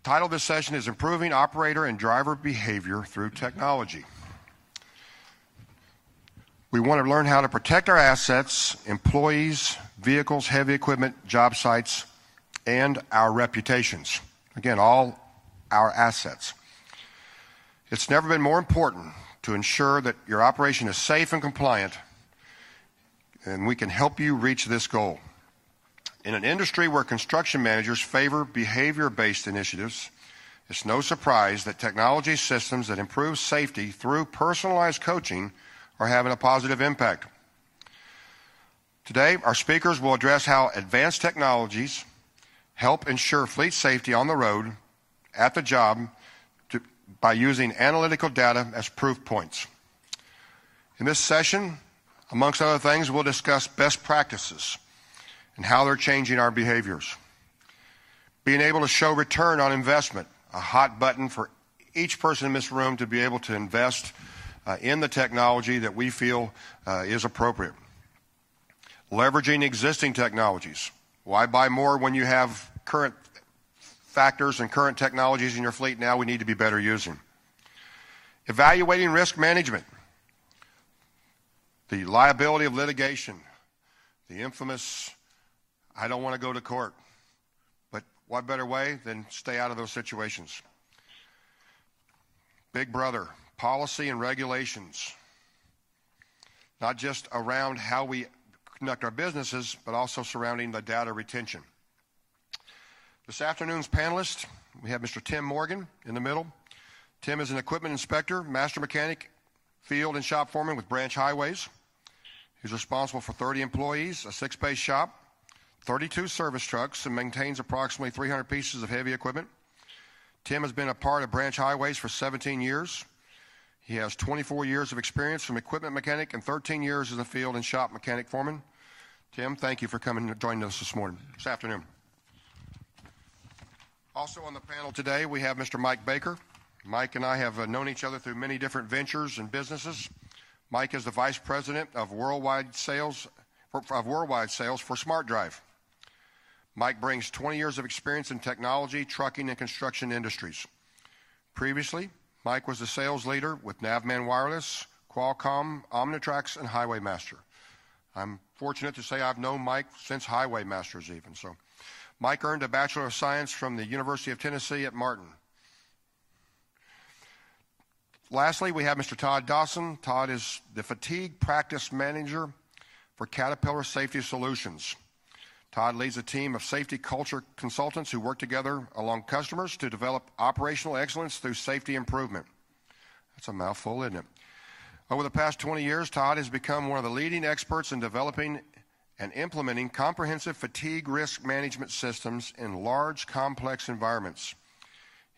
Title of this session is Improving Operator and Driver Behavior Through Technology. We want to learn how to protect our assets, employees, vehicles, heavy equipment, job sites, and our reputations. Again, all our assets. It's never been more important to ensure that your operation is safe and compliant, and we can help you reach this goal. In an industry where construction managers favor behavior-based initiatives, it's no surprise that technology systems that improve safety through personalized coaching are having a positive impact. Today, our speakers will address how advanced technologies help ensure fleet safety on the road, at the job, by using analytical data as proof points. In this session, amongst other things, we'll discuss best practices and how they're changing our behaviors. Being able to show return on investment, a hot button for each person in this room to be able to invest in the technology that we feel is appropriate. Leveraging existing technologies. Why buy more when you have current factors and current technologies in your fleet now we need to be better using? Evaluating risk management. The liability of litigation. The infamous, I don't want to go to court. But what better way than stay out of those situations? Big Brother. Policy and regulations, not just around how we conduct our businesses, but also surrounding the data retention. This afternoon's panelists, we have Mr. Tim Morgan in the middle. Tim is an equipment inspector, master mechanic, field and shop foreman with Branch Highways. He's responsible for 30 employees, a 6-bay shop, 32 service trucks, and maintains approximately 300 pieces of heavy equipment. Tim has been a part of Branch Highways for 17 years. He has 24 years of experience from equipment mechanic and 13 years as a field and shop mechanic foreman. Tim, thank you for coming and joining us this afternoon. Also on the panel today, we have Mr. Mike Baker. Mike and I have known each other through many different ventures and businesses. Mike is the Vice President of Worldwide Sales for Smart Drive. Mike brings 20 years of experience in technology, trucking, and construction industries. Previously, Mike was the sales leader with Navman Wireless, Qualcomm, Omnitrax, and Highway Master. I'm fortunate to say I've known Mike since Highway Masters even. So, Mike earned a Bachelor of Science from the University of Tennessee at Martin. Lastly, we have Mr. Todd Dawson. Todd is the Fatigue Practice Manager for Caterpillar Safety Solutions. Todd leads a team of safety culture consultants who work together along customers to develop operational excellence through safety improvement. That's a mouthful, isn't it? Over the past 20 years, Todd has become one of the leading experts in developing and implementing comprehensive fatigue risk management systems in large, complex environments.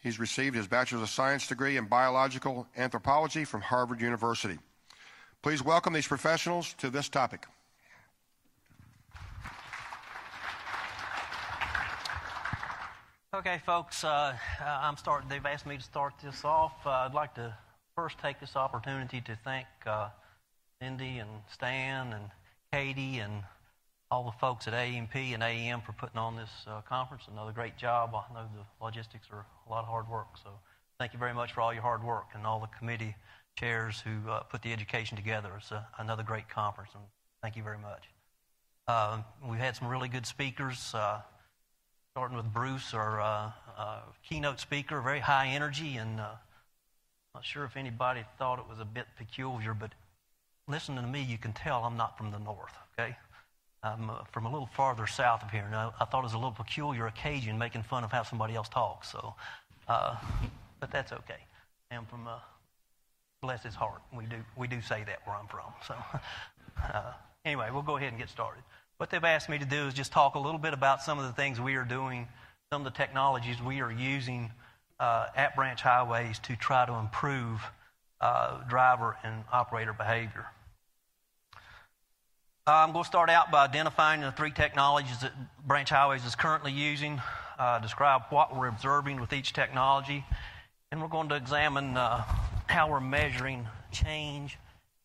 He's received his Bachelor of Science degree in Biological Anthropology from Harvard University. Please welcome these professionals to this topic. Okay, folks, they've asked me to start this off. I'd like to first take this opportunity to thank Cindy and Stan and Katie and all the folks at AMP and AEM for putting on this conference. Another great job. I know the logistics are a lot of hard work, so thank you very much for all your hard work and all the committee chairs who put the education together. It's another great conference, and thank you very much. We've had some really good speakers. Starting with Bruce, our keynote speaker, very high energy, and not sure if anybody thought it was a bit peculiar, but listening to me, you can tell I'm not from the north, okay? I'm from a little farther south of here, and I thought it was a little peculiar occasion making fun of how somebody else talks, so, but that's okay. I'm from, bless his heart, we do say that where I'm from, so. Anyway, we'll go ahead and get started. What they've asked me to do is just talk a little bit about some of the things we are doing, some of the technologies we are using at Branch Highways to try to improve driver and operator behavior. I'm going to start out by identifying the 3 technologies that Branch Highways is currently using, describe what we're observing with each technology, and we're going to examine how we're measuring change,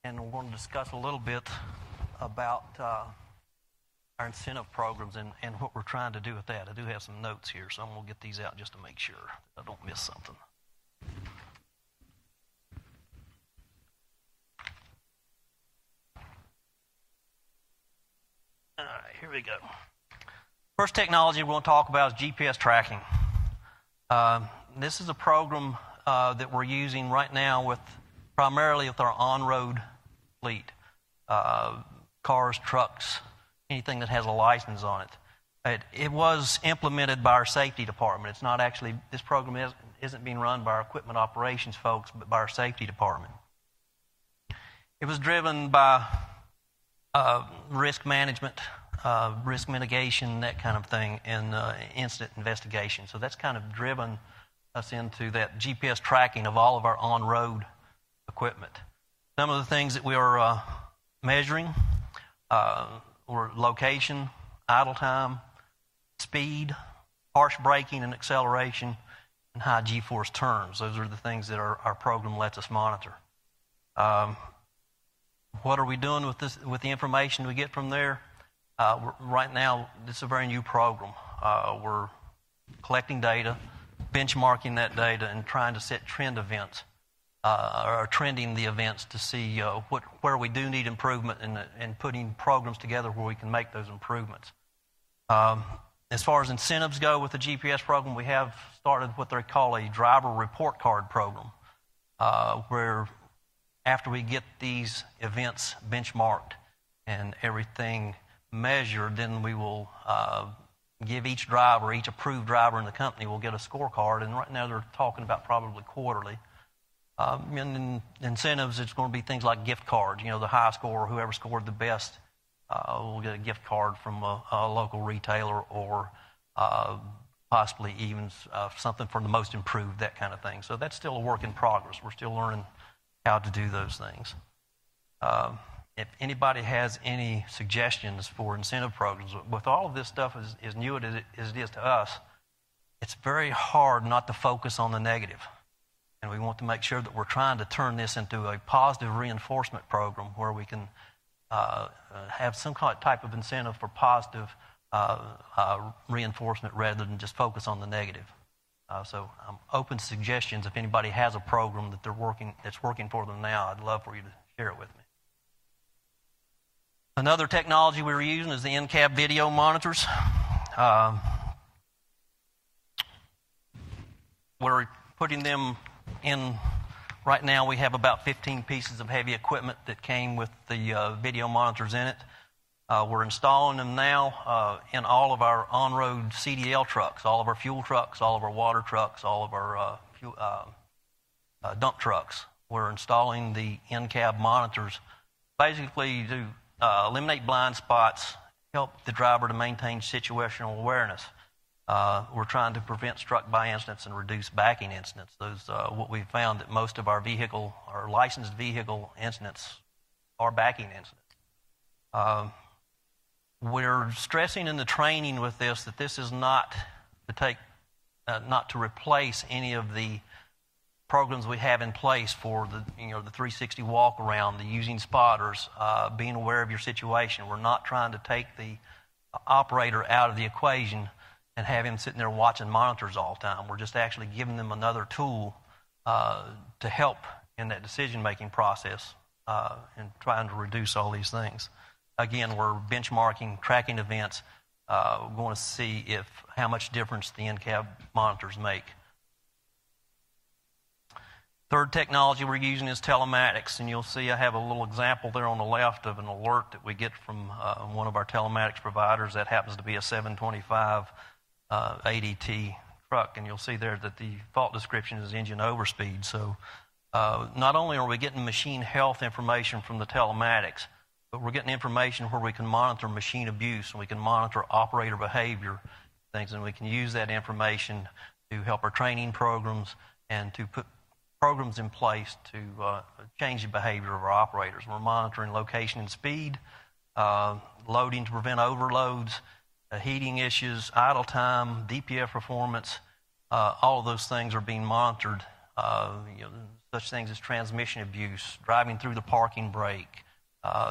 and we're going to discuss a little bit about our incentive programs and what we're trying to do with that. I do have some notes here, so I'm going to get these out just to make sure I don't miss something. All right, here we go. First technology we're going to talk about is GPS tracking. This is a program that we're using right now primarily with our on-road fleet. Cars, trucks, anything that has a license on it. It was implemented by our safety department. It's not actually, this program isn't being run by our equipment operations folks, but by our safety department. It was driven by risk management, risk mitigation, that kind of thing, and incident investigation. So that's kind of driven us into that GPS tracking of all of our on-road equipment. Some of the things that we are measuring were location, idle time, speed, harsh braking and acceleration, and high G-force turns. Those are the things that our program lets us monitor. What are we doing with the information we get from there? Right now, this is a very new program. We're collecting data, benchmarking that data, and trying to set trend events, or trending the events to see where we do need improvement and putting programs together where we can make those improvements. As far as incentives go with the GPS program, we have started what they call a driver report card program, where after we get these events benchmarked and everything measured, then we will give each driver, each approved driver in the company will get a scorecard, and right now they're talking about probably quarterly. And incentives, it's going to be things like gift cards. You know, the high scorer, whoever scored the best, will get a gift card from a local retailer, or possibly even something for the most improved, that kind of thing. So that's still a work in progress. We're still learning how to do those things. If anybody has any suggestions for incentive programs, with all of this stuff as new as it is to us, it's very hard not to focus on the negative. And we want to make sure that we're trying to turn this into a positive reinforcement program where we can have some type of incentive for positive reinforcement rather than just focus on the negative. So I'm open to suggestions. If anybody has a program that's working for them now, I'd love for you to share it with me. Another technology we were using is the in-cab video monitors. We're putting them in. Right now we have about 15 pieces of heavy equipment that came with the video monitors in it. We're installing them now in all of our on-road CDL trucks, all of our fuel trucks, all of our water trucks, all of our dump trucks. We're installing the in-cab monitors basically to eliminate blind spots, help the driver to maintain situational awareness. We're trying to prevent struck-by incidents and reduce backing incidents. What we've found that most of our licensed vehicle incidents are backing incidents. We're stressing in the training with this that this is not to replace any of the programs we have in place for the 360 walk around, the using spotters, being aware of your situation. We're not trying to take the operator out of the equation and have him sitting there watching monitors all the time. We're just actually giving them another tool to help in that decision-making process and trying to reduce all these things. Again, we're benchmarking, tracking events. We're going to see how much difference the in-cab monitors make. Third technology we're using is telematics, and you'll see I have a little example there on the left of an alert that we get from one of our telematics providers. That happens to be a 725 ADT truck, and you'll see there that the fault description is engine overspeed. So not only are we getting machine health information from the telematics, but we're getting information where we can monitor machine abuse and we can monitor operator behavior things, and we can use that information to help our training programs and to put programs in place to change the behavior of our operators. We're monitoring location and speed, loading to prevent overloads, heating issues, idle time, DPF performance. All of those things are being monitored. Such things as transmission abuse, driving through the parking brake,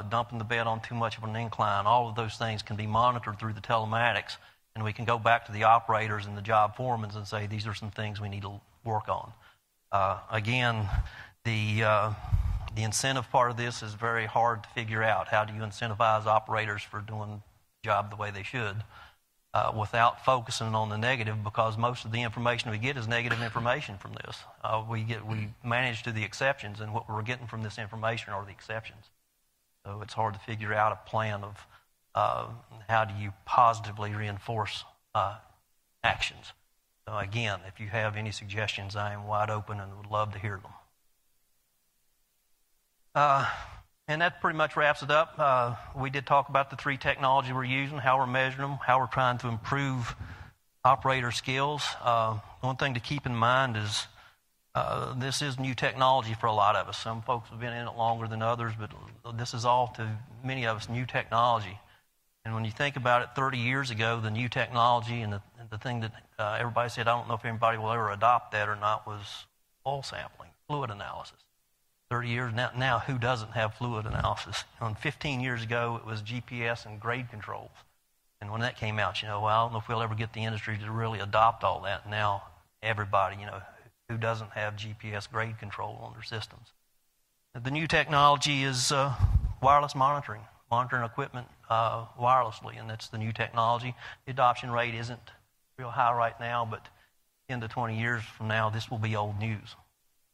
dumping the bed on too much of an incline. All of those things can be monitored through the telematics, and we can go back to the operators and the job foremen and say, these are some things we need to work on. Again, the incentive part of this is very hard to figure out. How do you incentivize operators for doing the job the way they should without focusing on the negative, because most of the information we get is negative information from this. We manage to the exceptions, and what we're getting from this information are the exceptions. So it's hard to figure out a plan of how do you positively reinforce actions. So again, if you have any suggestions, I am wide open and would love to hear them. And that pretty much wraps it up. We did talk about the 3 technologies we're using, how we're measuring them, how we're trying to improve operator skills. One thing to keep in mind is this is new technology for a lot of us. Some folks have been in it longer than others, but this is all to many of us new technology. And when you think about it, 30 years ago, the new technology and the thing that everybody said, I don't know if anybody will ever adopt that or not, was oil sampling, fluid analysis. 30 years now, who doesn't have fluid analysis? 15 years ago, it was GPS and grade controls. And when that came out, well, I don't know if we'll ever get the industry to really adopt all that. Now, everybody, who doesn't have GPS grade control on their systems? The new technology is wireless monitoring equipment wirelessly, and that's the new technology. The adoption rate isn't real high right now, but 10 to 20 years from now, this will be old news.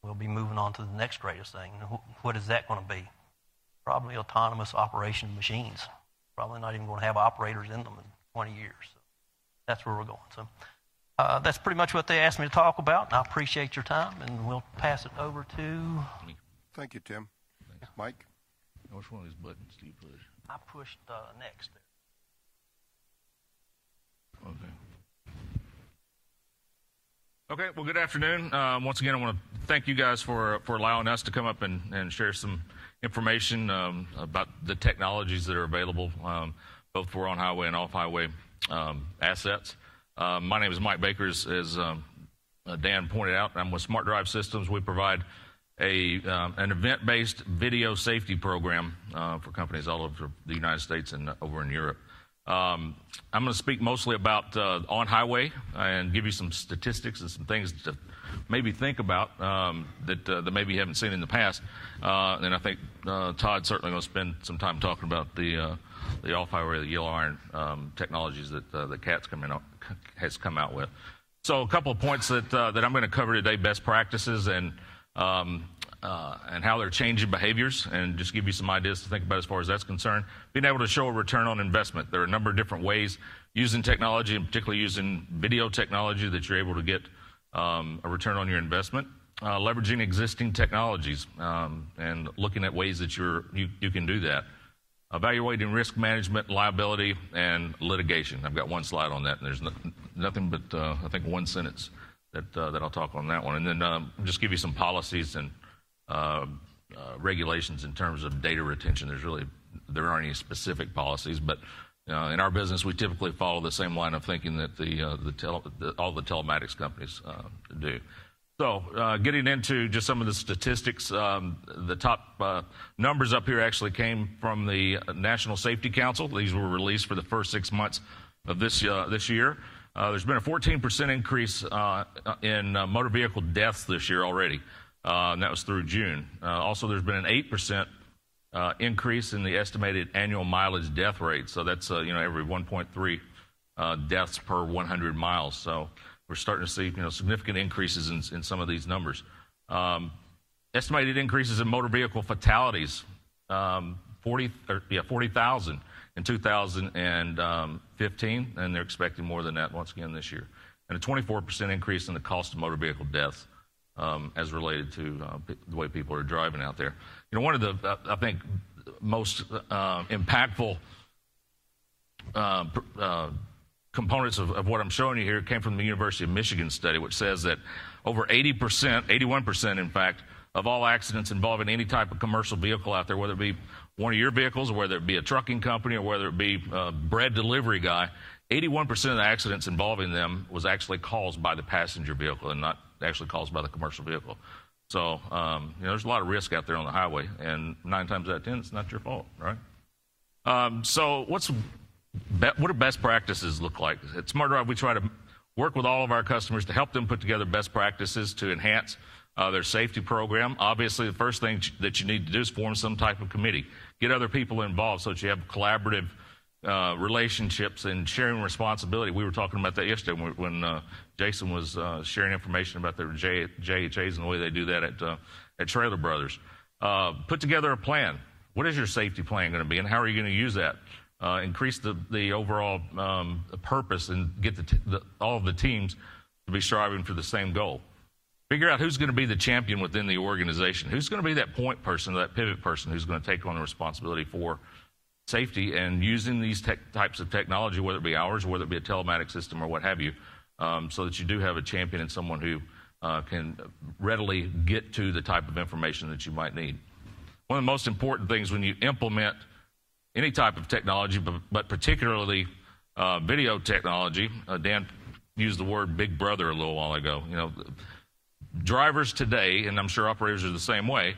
We'll be moving on to the next greatest thing. What is that going to be? Probably autonomous operation machines. Probably not even going to have operators in them in 20 years. So that's where we're going. So that's pretty much what they asked me to talk about. I appreciate your time, and we'll pass it over to... Thank you, Tim. Mike? Which one of these buttons do you push? I pushed next. Okay. Okay, well, good afternoon. Once again, I want to thank you guys for allowing us to come up and share some information about the technologies that are available, both for on-highway and off-highway assets. My name is Mike Baker, as Dan pointed out. I'm with Smart Drive Systems. We provide an event-based video safety program for companies all over the United States and over in Europe. I'm going to speak mostly about on-highway and give you some statistics and some things to maybe think about that maybe you haven't seen in the past. And I think Todd's certainly going to spend some time talking about the off-highway, the yellow iron technologies that the CAT's has come out with. So a couple of points that I'm going to cover today: best practices and how they're changing behaviors, and just give you some ideas to think about as far as that's concerned. Being able to show a return on investment. There are a number of different ways using technology, and particularly using video technology, that you're able to get a return on your investment. Leveraging existing technologies and looking at ways that you can do that. Evaluating risk management, liability, and litigation. I've got one slide on that, and there's nothing but I think one sentence that I'll talk on that one. And then just give you some policies and regulations in terms of data retention. There aren't any specific policies, but in our business, we typically follow the same line of thinking that all the telematics companies do. So getting into just some of the statistics, the top numbers up here actually came from the National Safety Council. These were released for the first 6 months of this year. There's been a 14% increase in motor vehicle deaths this year already, and that was through June. Also, there's been an 8% increase in the estimated annual mileage death rate. So that's every 1.3 deaths per 100 miles. So we're starting to see significant increases in some of these numbers. Estimated increases in motor vehicle fatalities, 40,000 in 2015, and they're expecting more than that once again this year. And a 24% increase in the cost of motor vehicle deaths as related to the way people are driving out there. One of the, I think, most impactful components of what I'm showing you here came from the University of Michigan study, which says that over 80%, 81% in fact, of all accidents involving any type of commercial vehicle out there, whether it be one of your vehicles or whether it be a trucking company or whether it be a bread delivery guy, 81% of the accidents involving them was actually caused by the passenger vehicle and not actually caused by the commercial vehicle. So, there's a lot of risk out there on the highway, and 9 times out of 10, it's not your fault, right? So what do best practices look like? At Smart Drive, we try to work with all of our customers to help them put together best practices to enhance their safety program. Obviously, the first thing that you need to do is form some type of committee. Get other people involved so that you have collaborative relationships and sharing responsibility. We were talking about that yesterday when Jason was sharing information about their JHAs and the way they do that at Trailer Brothers. Put together a plan. What is your safety plan going to be, and how are you going to use that? Increase the overall purpose and get all of the teams to be striving for the same goal. Figure out who's going to be the champion within the organization. Who's going to be that point person, that pivot person who's going to take on the responsibility for safety and using these types of technology, whether it be ours or whether it be a telematic system or what have you, so that you do have a champion and someone who can readily get to the type of information that you might need. One of the most important things when you implement any type of technology, but particularly video technology, Dan used the word big brother a little while ago. Drivers today, and I'm sure operators are the same way,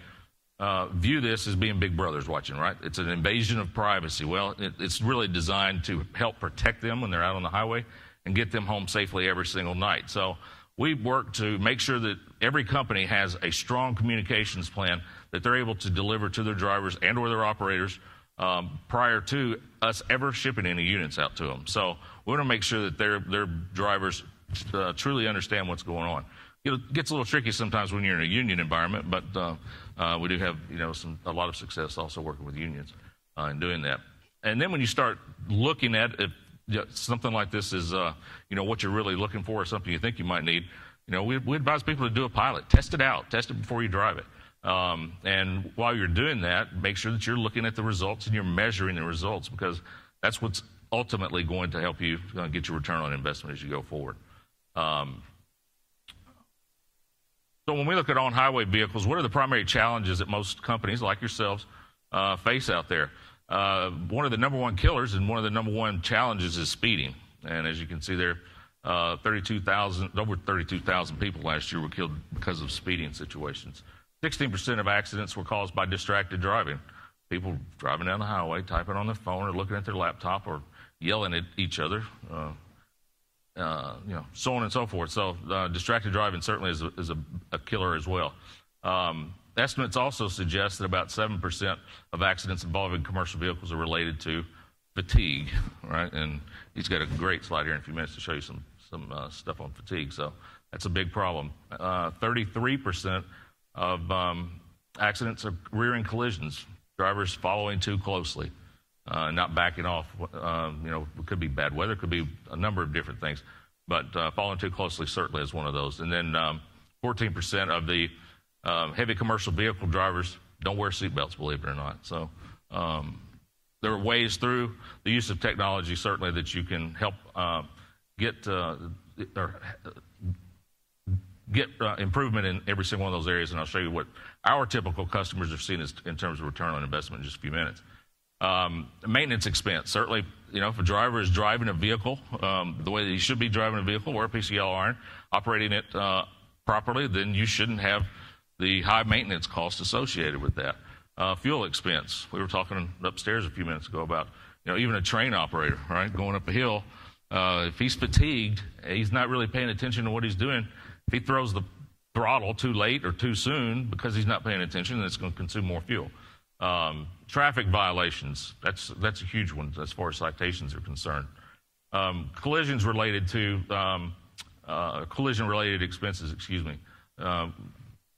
view this as being big brothers watching, right? It's an invasion of privacy. Well, it's really designed to help protect them when they're out on the highway and get them home safely every single night. So we work to make sure that every company has a strong communications plan that they're able to deliver to their drivers and or their operators prior to us ever shipping any units out to them. So we want to make sure that their drivers truly understand what's going on. It gets a little tricky sometimes when you're in a union environment, but we do have a lot of success also working with unions in doing that. And then when you start looking at it, something like this is what you're really looking for or something you think you might need, we advise people to do a pilot. Test it out. Test it before you drive it. And while you're doing that, make sure that you're looking at the results and you're measuring the results, because that's what's ultimately going to help you get your return on investment as you go forward. So when we look at on-highway vehicles, what are the primary challenges that most companies like yourselves face out there? One of the number one killers and one of the number one challenges is speeding. And as you can see there, over 32,000 people last year were killed because of speeding situations. 16% of accidents were caused by distracted driving. People driving down the highway, typing on their phone or looking at their laptop or yelling at each other, so on and so forth. So distracted driving certainly is a killer as well. Estimates also suggest that about 7% of accidents involving commercial vehicles are related to fatigue, right? And he's got a great slide here in a few minutes to show you some stuff on fatigue. So that's a big problem. 33% of accidents are rear-end collisions, drivers following too closely, not backing off. It could be bad weather, it could be a number of different things, but following too closely certainly is one of those. And then 14% of the heavy commercial vehicle drivers don't wear seatbelts, believe it or not. So there are ways through the use of technology certainly that you can help get improvement in every single one of those areas, and I'll show you what our typical customers have seen in terms of return on investment in just a few minutes. Maintenance expense. Certainly, if a driver is driving a vehicle the way that he should be driving a vehicle, or a piece of yellow iron, operating it properly, then you shouldn't have the high maintenance costs associated with that. Fuel expense. We were talking upstairs a few minutes ago about, even a train operator, right, going up a hill. If he's fatigued, he's not really paying attention to what he's doing. If he throws the throttle too late or too soon because he's not paying attention, then it's going to consume more fuel. Traffic violations, that's a huge one as far as citations are concerned. Collision-related expenses,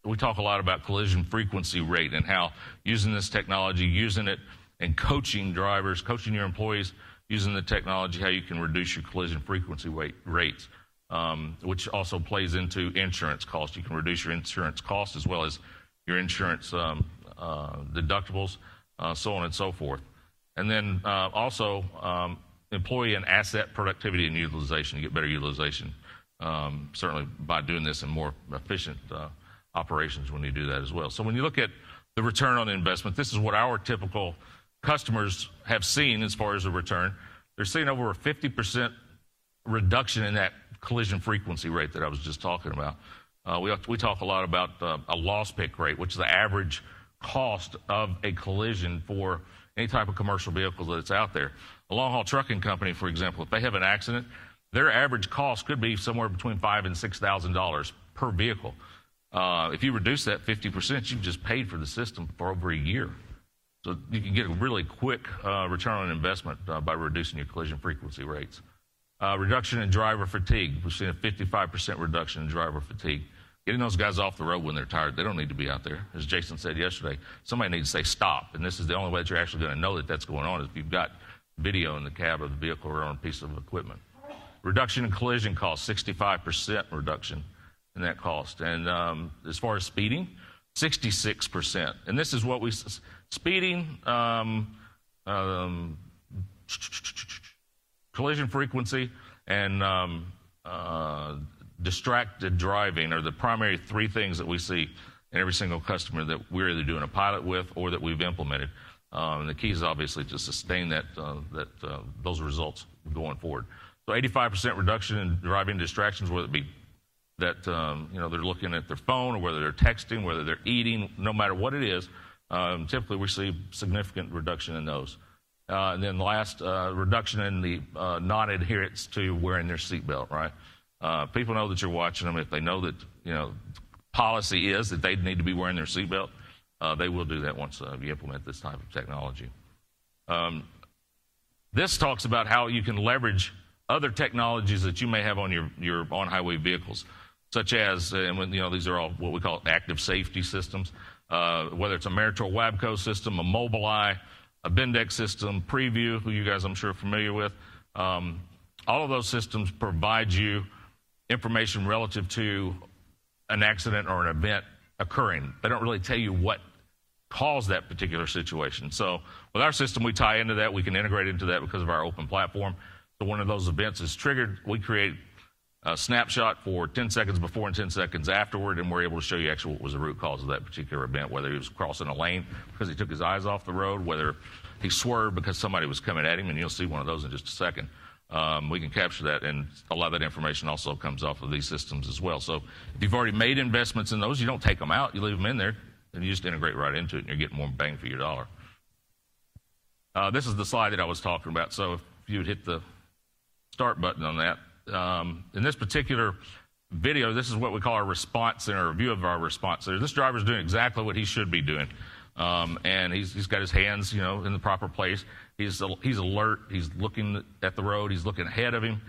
we talk a lot about collision frequency rate and how using this technology, using it and coaching drivers, coaching your employees, using the technology, how you can reduce your collision frequency rates, which also plays into insurance costs. You can reduce your insurance costs as well as your insurance deductibles, so on and so forth. And then also employee and asset productivity and utilization. You get better utilization, certainly by doing this in more efficient operations when you do that as well. So when you look at the return on investment, this is what our typical customers have seen as far as the return. They're seeing over a 50% reduction in that collision frequency rate that I was just talking about. We talk a lot about a loss pick rate, which is the average cost of a collision for any type of commercial vehicle that's out there. A long-haul trucking company, for example, if they have an accident, their average cost could be somewhere between $5,000 and $6,000 per vehicle. If you reduce that 50%, you've just paid for the system for over a year. So you can get a really quick return on investment by reducing your collision frequency rates. Reduction in driver fatigue. We've seen a 55% reduction in driver fatigue. Getting those guys off the road when they're tired. They don't need to be out there. As Jason said yesterday, somebody needs to say stop. And this is the only way that you're actually going to know that that's going on is if you've got video in the cab of the vehicle or on a piece of equipment. Reduction in collision costs, 65% reduction in that cost. And as far as speeding, 66%. And this is what we, speeding, collision frequency, and distracted driving are the primary three things that we see in every single customer that we're either doing a pilot with or that we've implemented. And the key is obviously to sustain those results going forward. So 85% reduction in driving distractions, whether it be that they're looking at their phone or whether they're texting, whether they're eating, no matter what it is. Typically, we see significant reduction in those. And then last, reduction in the non-adherence to wearing their seatbelt, right? People know that you're watching them. If they know that, policy is that they need to be wearing their seatbelt, they will do that once you implement this type of technology. This talks about how you can leverage other technologies that you may have on your on-highway vehicles, such as, these are all what we call active safety systems, whether it's a Meritor Wabco system, a Mobileye, a Bendex system, Preview, who you guys I'm sure are familiar with. All of those systems provide you information relative to an accident or an event occurring. They don't really tell you what caused that particular situation. So with our system, we tie into that. We can integrate into that because of our open platform. So when one of those events is triggered, we create a snapshot for 10 seconds before and 10 seconds afterward, and we're able to show you actually what was the root cause of that particular event, whether he was crossing a lane because he took his eyes off the road, whether he swerved because somebody was coming at him, and you'll see one of those in just a second. We can capture that, and a lot of that information also comes off of these systems as well. So if you've already made investments in those, you don't take them out, you leave them in there, and you just integrate right into it, and you're getting more bang for your dollar. This is the slide that I was talking about, so if you would hit the start button on that. In this particular video, this is what we call our response center, a review of our response center. This driver's doing exactly what he should be doing. And he's got his hands, in the proper place. He's alert. He's looking at the road. He's looking ahead of him.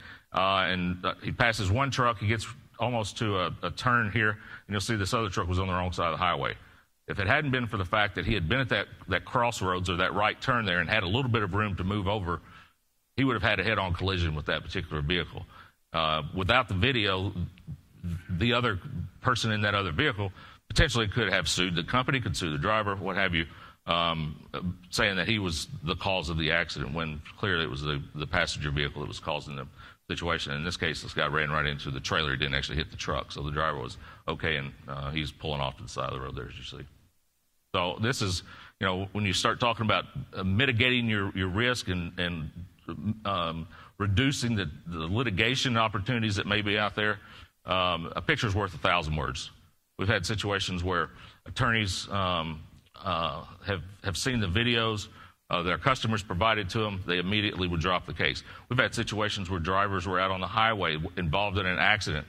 He passes one truck. He gets almost to a turn here, and you'll see this other truck was on the wrong side of the highway. If it hadn't been for the fact that he had been at that crossroads or that right turn there and had a little bit of room to move over, he would have had a head-on collision with that particular vehicle. Without the video, the other person in that other vehicle potentially could have sued the company, could sue the driver, what have you, saying that he was the cause of the accident when clearly it was the passenger vehicle that was causing the situation. In this case, this guy ran right into the trailer. He didn't actually hit the truck, so the driver was okay, and he's pulling off to the side of the road there, as you see. So this is, when you start talking about mitigating your risk and reducing the litigation opportunities that may be out there, a picture's worth 1,000 words. We've had situations where attorneys have seen the videos that our customers provided to them. They immediately would drop the case. We've had situations where drivers were out on the highway involved in an accident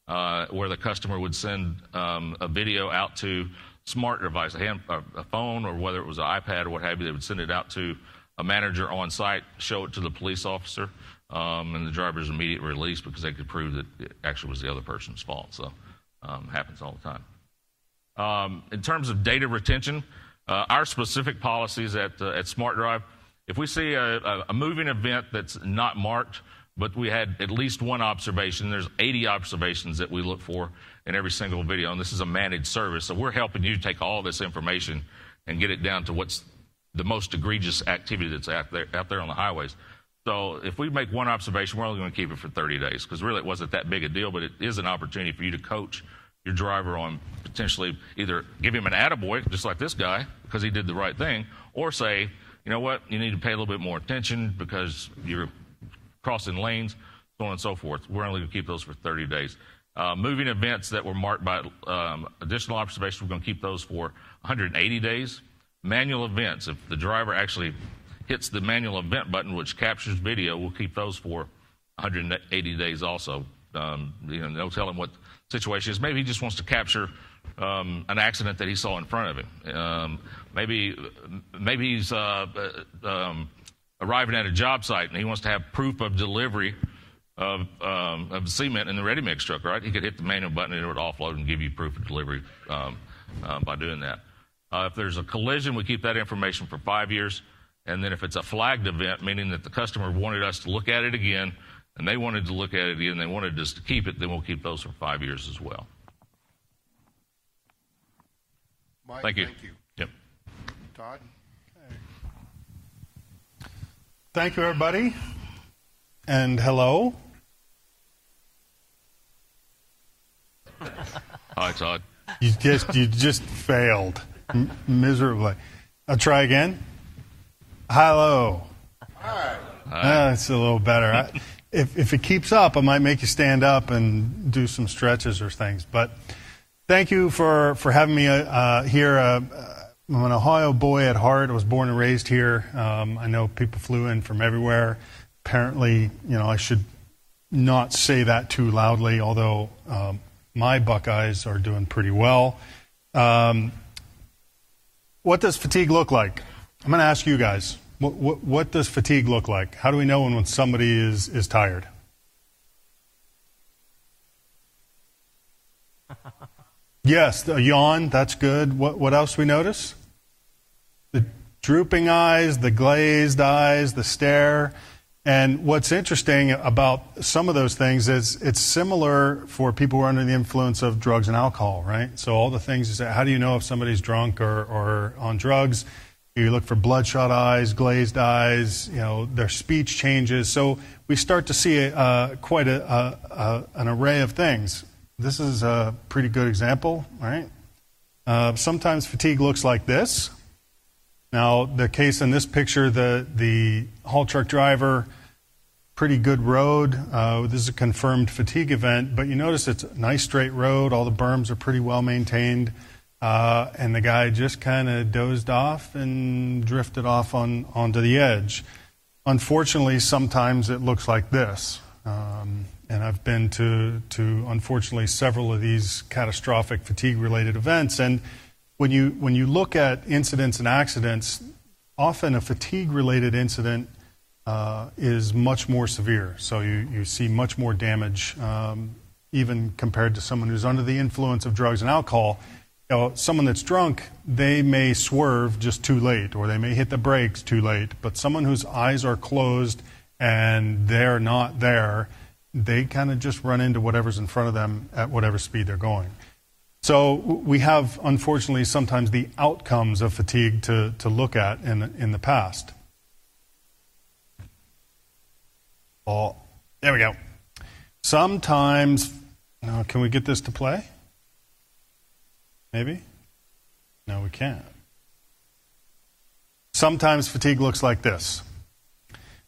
where the customer would send a video out to smart device, a phone, or whether it was an iPad or what have you. They would send it out to a manager on site, show it to the police officer, and the driver's immediate release because they could prove that it actually was the other person's fault. So happens all the time. In terms of data retention, our specific policies at Smart Drive, if we see a moving event that's not marked, but we had at least one observation, there's 80 observations that we look for in every single video, and this is a managed service. So we're helping you take all this information and get it down to what's the most egregious activity that's out there on the highways. So if we make one observation, we're only going to keep it for 30 days because really it wasn't that big a deal, but it is an opportunity for you to coach your driver on potentially either give him an attaboy, just like this guy, because he did the right thing, or say, you know what, you need to pay a little bit more attention because you're crossing lanes, so on and so forth. We're only going to keep those for 30 days. Moving events that were marked by additional observation, we're going to keep those for 180 days. Manual events, if the driver actually hits the manual event button, which captures video, we'll keep those for 180 days also. No telling what the situation is. Maybe he just wants to capture an accident that he saw in front of him. Maybe he's arriving at a job site and he wants to have proof of delivery of cement in the ready mix truck, right? He could hit the manual button and it would offload and give you proof of delivery by doing that. If there's a collision, we keep that information for 5 years. And then if it's a flagged event, meaning that the customer wanted us to look at it again, and they wanted to look at it again, they wanted us to keep it, then we'll keep those for 5 years as well. Mike, thank you. Thank you. Yep. Todd? Thank you, everybody. And hello. Hi, Todd. You just failed miserably. I'll try again. Hello. Hi. It's a little better. If it keeps up, I might make you stand up and do some stretches or things. But thank you for having me here. I'm an Ohio boy at heart. I was born and raised here. I know people flew in from everywhere. Apparently, I should not say that too loudly, although my Buckeyes are doing pretty well. What does fatigue look like? I'm going to ask you guys. What does fatigue look like? How do we know when somebody is tired? Yes, a yawn, that's good. What else we notice? The drooping eyes, the glazed eyes, the stare. And what's interesting about some of those things is it's similar for people who are under the influence of drugs and alcohol, right? So all the things you say, how do you know if somebody's drunk or on drugs? You look for bloodshot eyes, glazed eyes, their speech changes. So we start to see quite an array of things. This is a pretty good example, right? Sometimes fatigue looks like this. Now, the case in this picture, the haul truck driver, pretty good road. This is a confirmed fatigue event, but you notice it's a nice straight road. All the berms are pretty well maintained. And the guy just kind of dozed off and drifted off onto the edge. Unfortunately, sometimes it looks like this. And I've been to unfortunately several of these catastrophic fatigue-related events. And when you look at incidents and accidents, often a fatigue-related incident is much more severe. So you see much more damage, even compared to someone who's under the influence of drugs and alcohol. Someone that's drunk, they may swerve just too late, or they may hit the brakes too late. But someone whose eyes are closed and they're not there, they kind of just run into whatever's in front of them at whatever speed they're going. So we have, unfortunately, sometimes the outcomes of fatigue to look at in the past. Oh, there we go. Sometimes, now can we get this to play? Maybe? No, we can't. Sometimes fatigue looks like this.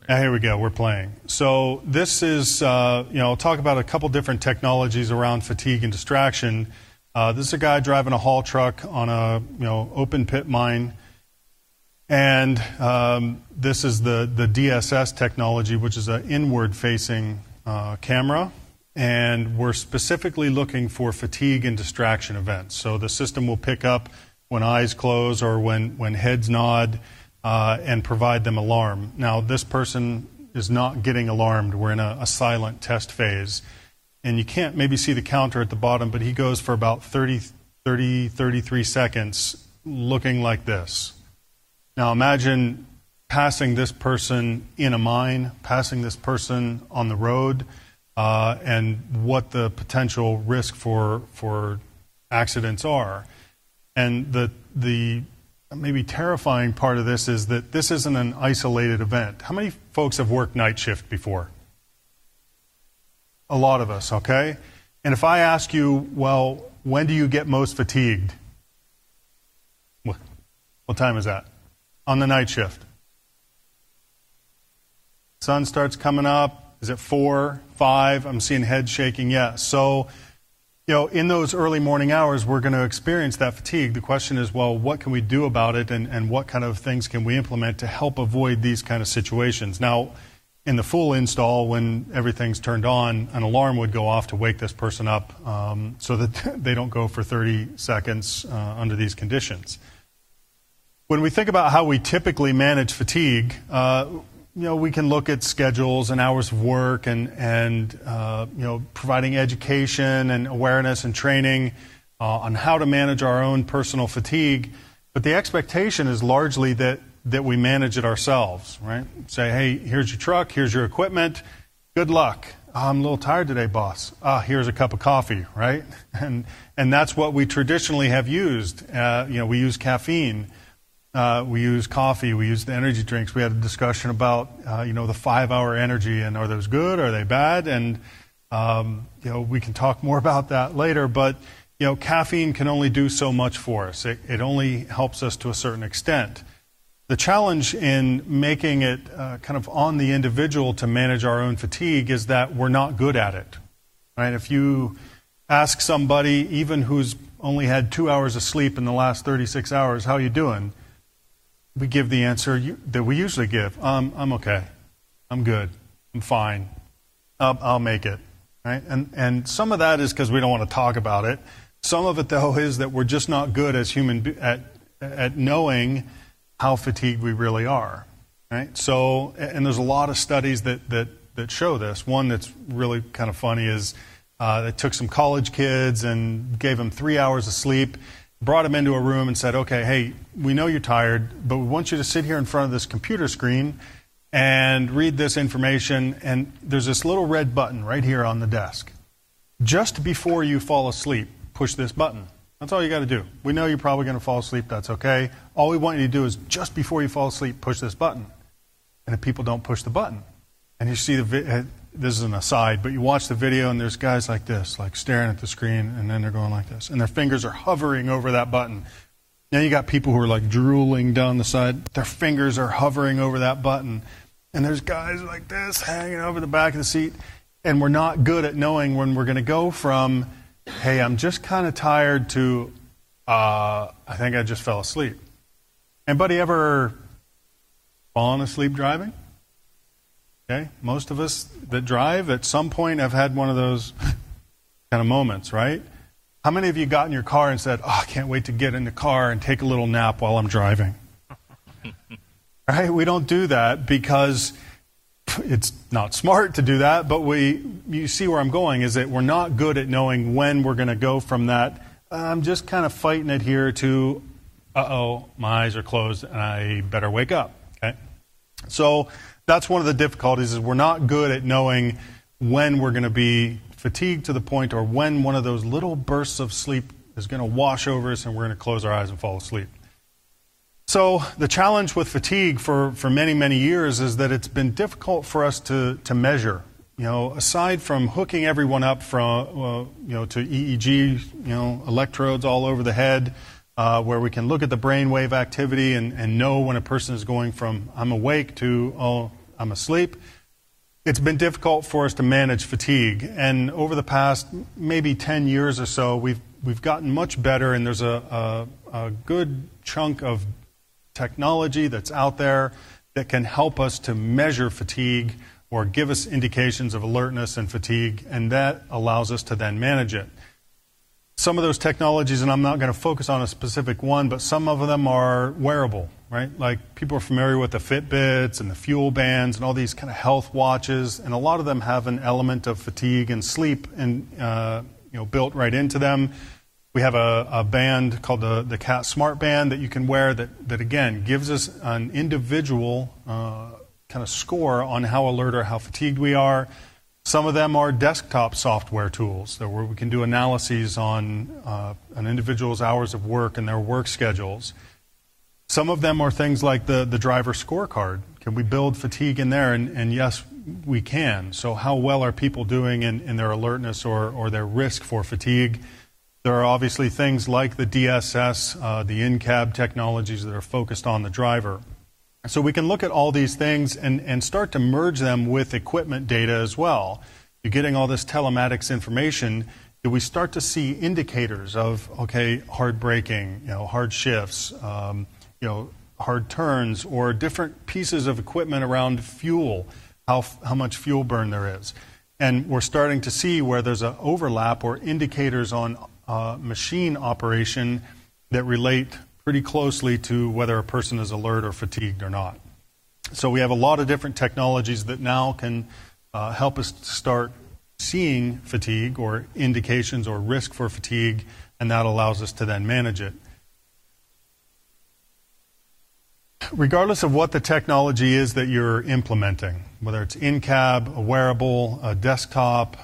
Now, here we go, we're playing. So this is, I'll talk about a couple different technologies around fatigue and distraction. This is a guy driving a haul truck on a, open pit mine. And this is the DSS technology, which is an inward-facing camera. And we're specifically looking for fatigue and distraction events. So the system will pick up when eyes close or when heads nod and provide them alarm. Now, this person is not getting alarmed. We're in a silent test phase. And you can't maybe see the counter at the bottom, but he goes for about 33 seconds looking like this. Now, imagine passing this person in a mine, passing this person on the road, and what the potential risk for accidents are. And the maybe terrifying part of this is that this isn't an isolated event. How many folks have worked night shift before? A lot of us, okay? And if I ask you, well, when do you get most fatigued? What time is that? On the night shift. Sun starts coming up. Is it 4, 5? I'm seeing heads shaking. Yeah. So in those early morning hours, we're going to experience that fatigue. The question is, well, what can we do about it, and what kind of things can we implement to help avoid these kind of situations? Now, in the full install, when everything's turned on, an alarm would go off to wake this person up so that they don't go for 30 seconds under these conditions. When we think about how we typically manage fatigue, we can look at schedules and hours of work and providing education and awareness and training on how to manage our own personal fatigue. But the expectation is largely that we manage it ourselves, right? Say, hey, here's your truck, here's your equipment, good luck. I'm a little tired today, boss. Here's a cup of coffee, right? And that's what we traditionally have used. We use caffeine. We use coffee, we use the energy drinks. We had a discussion about, the 5-hour energy, and are those good, are they bad? And, we can talk more about that later, but, caffeine can only do so much for us. It only helps us to a certain extent. The challenge in making it kind of on the individual to manage our own fatigue is that we're not good at it, right? If you ask somebody, even who's only had 2 hours of sleep in the last 36 hours, how you doing? We give the answer that we usually give. I'm okay. I'm good. I'm fine. I'll make it. Right? And some of that is because we don't want to talk about it. Some of it, though, is that we're just not good as at knowing how fatigued we really are. Right? So, and there's a lot of studies that show this. One that's really kind of funny is they took some college kids and gave them 3 hours of sleep, brought them into a room and said, okay, hey, we know you're tired, but we want you to sit here in front of this computer screen and read this information, and there's this little red button right here on the desk. Just before you fall asleep, push this button. That's all you got to do. We know you're probably going to fall asleep. That's okay. All we want you to do is just before you fall asleep, push this button. And if people don't push the button, and you see this is an aside, but you watch the video and there's guys like this, like staring at the screen, and then they're going like this, and their fingers are hovering over that button. Now you got people who are like drooling down the side. Their fingers are hovering over that button. And there's guys like this hanging over the back of the seat. And we're not good at knowing when we're going to go from, hey, I'm just kind of tired, to, I think I just fell asleep. Anybody ever fallen asleep driving? Okay, most of us that drive at some point have had one of those kind of moments, right? How many of you got in your car and said, I can't wait to get in the car and take a little nap while I'm driving? Right? We don't do that because it's not smart to do that, but you see where I'm going, is that we're not good at knowing when we're going to go from that, I'm just kind of fighting it here, to, my eyes are closed and I better wake up. Okay? So that's one of the difficulties, is we're not good at knowing when we're going to be fatigued to the point, or when one of those little bursts of sleep is going to wash over us and we're going to close our eyes and fall asleep. So the challenge with fatigue for many, many years is that it's been difficult for us to measure. Aside from hooking everyone up to EEG, electrodes all over the head, where we can look at the brainwave activity and know when a person is going from I'm awake to I'm asleep. It's been difficult for us to manage fatigue, and over the past maybe 10 years or so, we've gotten much better, and there's a good chunk of technology that's out there that can help us to measure fatigue or give us indications of alertness and fatigue, and that allows us to then manage it. Some of those technologies, and I'm not going to focus on a specific one, but some of them are wearable, right? Like people are familiar with the Fitbits and the Fuel Bands and all these kind of health watches, and a lot of them have an element of fatigue and sleep and built right into them. We have a band called the Cat Smart Band that you can wear that again gives us an individual kind of score on how alert or how fatigued we are. Some of them are desktop software tools where we can do analyses on an individual's hours of work and their work schedules. Some of them are things like the driver scorecard. Can we build fatigue in there? And yes, we can. So how well are people doing in their alertness or their risk for fatigue? There are obviously things like the DSS, the in-cab technologies that are focused on the driver. So we can look at all these things and start to merge them with equipment data as well. You're getting all this telematics information, do we start to see indicators of, okay, hard braking, hard shifts, hard turns, or different pieces of equipment around fuel, how much fuel burn there is. And we're starting to see where there's an overlap or indicators on machine operation that relate pretty closely to whether a person is alert or fatigued or not. So we have a lot of different technologies that now can help us start seeing fatigue or indications or risk for fatigue, and that allows us to then manage it. Regardless of what the technology is that you're implementing, whether it's in-cab, a wearable, a desktop,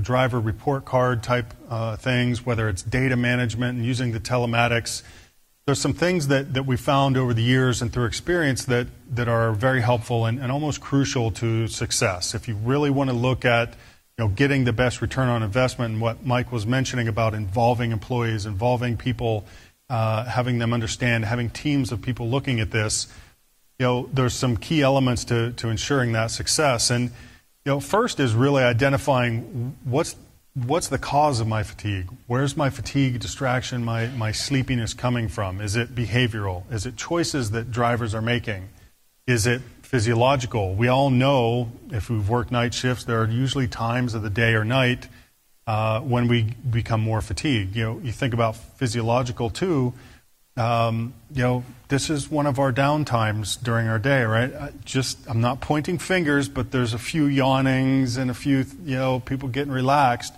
driver report card type things, whether it's data management and using the telematics, there's some things that we found over the years and through experience that are very helpful and almost crucial to success. If you really want to look at getting the best return on investment, and what Mike was mentioning about involving employees, involving people, having them understand, having teams of people looking at this, there's some key elements to ensuring that success. And first is really identifying what's the cause of my fatigue. Where's my fatigue, distraction, my sleepiness coming from? Is it behavioral? Is it choices that drivers are making? Is it physiological? We all know, if we've worked night shifts, there are usually times of the day or night when we become more fatigued. You think about physiological too. This is one of our downtimes during our day, right? I'm not pointing fingers, but there's a few yawnings and a few, people getting relaxed,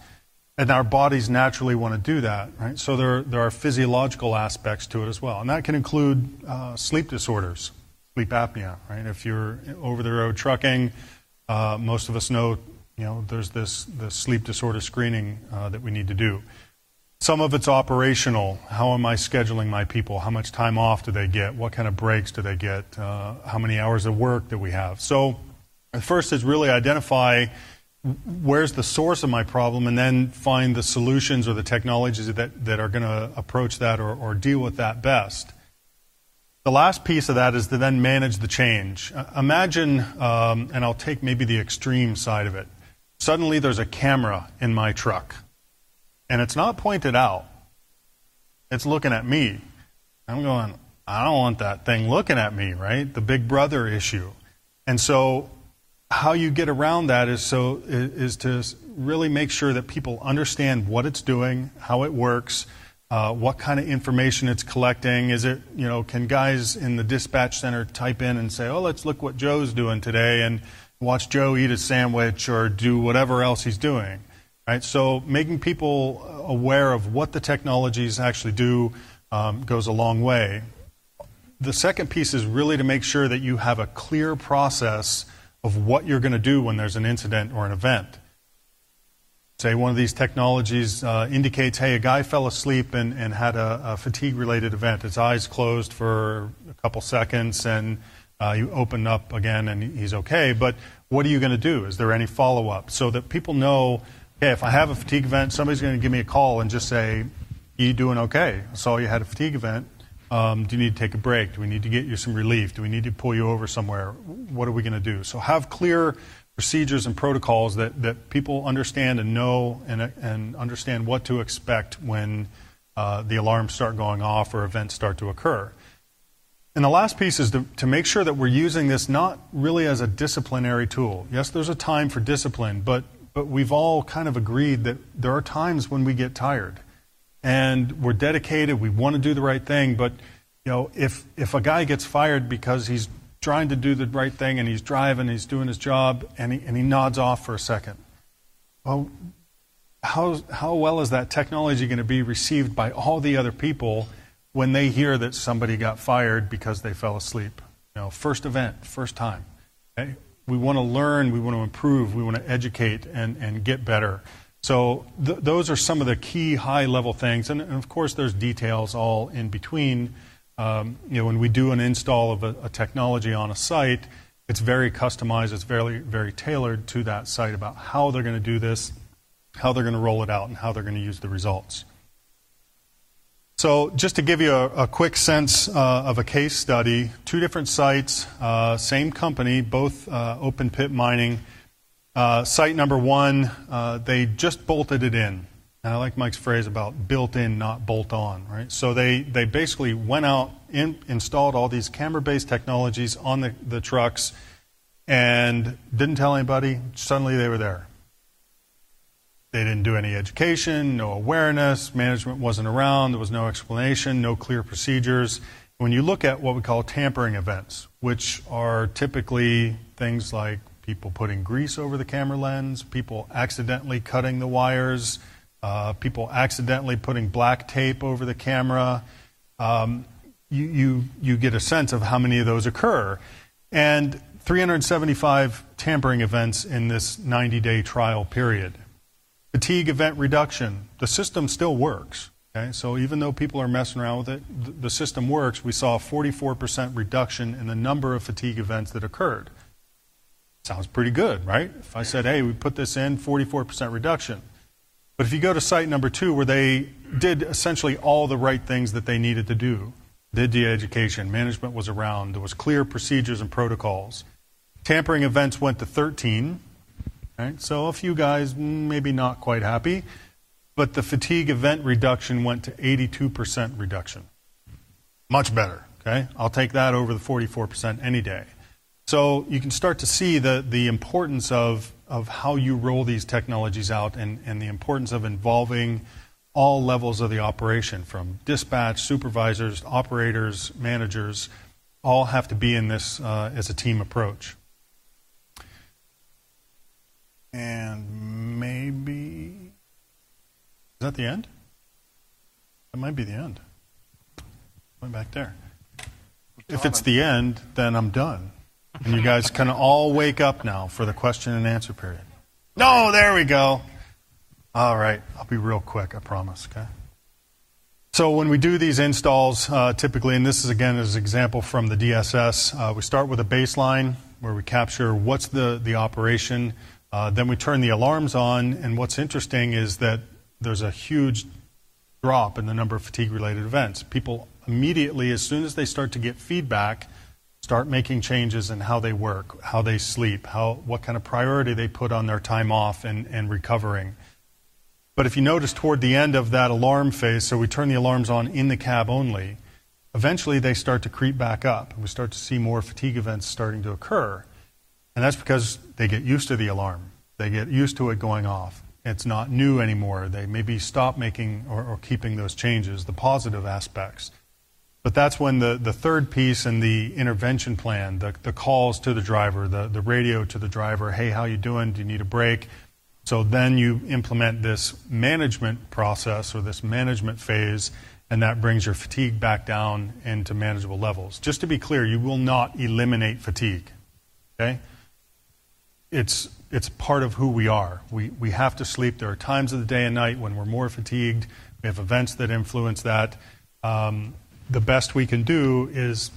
and our bodies naturally want to do that, right? So there are physiological aspects to it as well, and that can include sleep disorders, sleep apnea, right? If you're over the road trucking, most of us know, there's this sleep disorder screening that we need to do. Some of it's operational. How am I scheduling my people? How much time off do they get? What kind of breaks do they get? How many hours of work do we have? So first is really identify where's the source of my problem, and then find the solutions or the technologies that are going to approach that or deal with that best. The last piece of that is to then manage the change. Imagine, and I'll take maybe the extreme side of it, suddenly there's a camera in my truck, and it's not pointed out. It's looking at me. I'm going, I don't want that thing looking at me, right? The big brother issue. And so how you get around that is to really make sure that people understand what it's doing, how it works, what kind of information it's collecting. Is it, can guys in the dispatch center type in and say, oh, let's look what Joe's doing today, and watch Joe eat a sandwich or do whatever else he's doing, right? So making people aware of what the technologies actually do goes a long way. The second piece is really to make sure that you have a clear process of what you're going to do when there's an incident or an event. Say one of these technologies indicates, hey, a guy fell asleep and had a fatigue-related event. His eyes closed for a couple seconds, and you open up again and he's okay. But what are you going to do? Is there any follow-up? So that people know, okay, if I have a fatigue event, somebody's going to give me a call and just say, you doing okay? I saw you had a fatigue event. Do you need to take a break? Do we need to get you some relief? Do we need to pull you over somewhere? What are we going to do? So have clear procedures and protocols that people understand and know and understand what to expect when the alarms start going off or events start to occur. And the last piece is to make sure that we're using this not really as a disciplinary tool. Yes, there's a time for discipline, but we've all kind of agreed that there are times when we get tired. And we're dedicated, we want to do the right thing, but if a guy gets fired because he's trying to do the right thing and he's driving, he's doing his job, and he nods off for a second, well, how well is that technology going to be received by all the other people when they hear that somebody got fired because they fell asleep? First event, first time. Okay? We want to learn, we want to improve, we want to educate and get better. So those are some of the key high-level things, and of course there's details all in between. When we do an install of a technology on a site, it's very customized, it's very, very tailored to that site about how they're going to do this, how they're going to roll it out, and how they're going to use the results. So just to give you a quick sense of a case study, 2 different sites, same company, both open pit mining. Site number 1, they just bolted it in. And I like Mike's phrase about built-in, not bolt-on, right? So they basically went out, installed all these camera-based technologies on the trucks and didn't tell anybody. Suddenly they were there. They didn't do any education, no awareness, management wasn't around, there was no explanation, no clear procedures. When you look at what we call tampering events, which are typically things like people putting grease over the camera lens, people accidentally cutting the wires, people accidentally putting black tape over the camera, you get a sense of how many of those occur. And 375 tampering events in this 90-day trial period. Fatigue event reduction. The system still works. Okay? So even though people are messing around with it, the system works. We saw a 44% reduction in the number of fatigue events that occurred. Sounds pretty good, right? If I said, hey, we put this in, 44% reduction. But if you go to site number 2, where they did essentially all the right things that they needed to do, did the education, management was around, there was clear procedures and protocols. Tampering events went to 13. Right? So a few guys maybe not quite happy, but the fatigue event reduction went to 82% reduction. Much better. Okay, I'll take that over the 44% any day. So you can start to see the importance of how you roll these technologies out and the importance of involving all levels of the operation, from dispatch, supervisors, operators, managers, all have to be in this as a team approach. And maybe, is that the end? That might be the end. Going back there. If it's the end, then I'm done. And you guys kind of all wake up now for the question and answer period. No, there we go. All right, I'll be real quick, I promise, okay? So when we do these installs, typically, and this is again as an example from the DSS, we start with a baseline where we capture what's the operation. Then we turn the alarms on, and what's interesting is that there's a huge drop in the number of fatigue-related events. People immediately, as soon as they start to get feedback, start making changes in how they work, how they sleep, what kind of priority they put on their time off and recovering. But if you notice toward the end of that alarm phase, so we turn the alarms on in the cab only, eventually they start to creep back up, and we start to see more fatigue events starting to occur. And that's because they get used to the alarm. They get used to it going off. It's not new anymore. They maybe stop making or keeping those changes, the positive aspects. But that's when the third piece in the intervention plan, the calls to the driver, the radio to the driver, hey, how you doing? Do you need a break? So then you implement this management process or this management phase, and that brings your fatigue back down into manageable levels. Just to be clear, you will not eliminate fatigue. Okay? It's part of who we are. We have to sleep. There are times of the day and night when we're more fatigued. We have events that influence that. The best we can do is